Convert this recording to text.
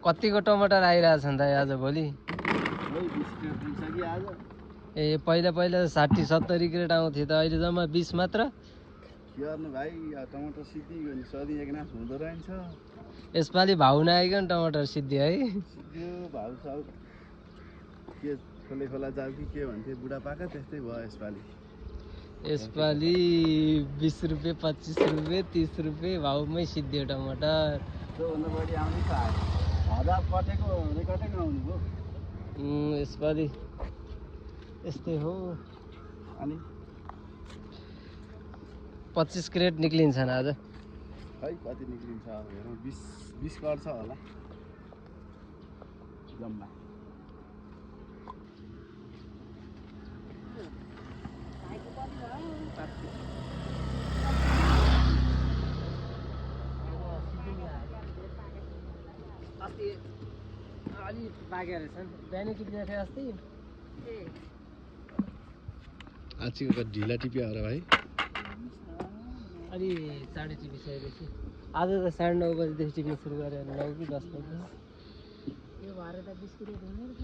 कतिको टमाटर आइरहेछ नि त आज भोलि ए पहिला 60-70 क्रेट आउँथ्यो त अहिले जम्मा 20 मात्र भाइ टमाटर सिद्धियो नि सधैँ एक नास हुँदो रहन्छ यसपालि भाउ नआइकन टमाटर सिद्धियो है भाउ साउ के खोले खोला जाऊ कि के भन्थे बुढापाका त्यस्तै भयो यसपालि 20 रुपियाँ 25 रुपियाँ 30 रुपियाँ भाउमै सिद्धियो टमाटर त्योभन्दा बढी आउने त हजार कटेको रेकर्डै नआउनु भयो यसपालि यस्तै हो अनि 25 क्रेट निक्लिन्छन् आज खै कति निक्लिन्छ अब हेरौँ 20 गर्छ होला जम्मा अस्ति अलि पाकेर रहेछन् बिहानै टिप्ने थियो अस्ति आजको ढिला टिप्यो होला भाइ अलि चाँडै टिपिसकेपछि आज त 9:30 बजीदेखि टिप्न सुरु गरेर 9 कि 10 बजी यो भएर त 20 क्रेट हुने रहेछ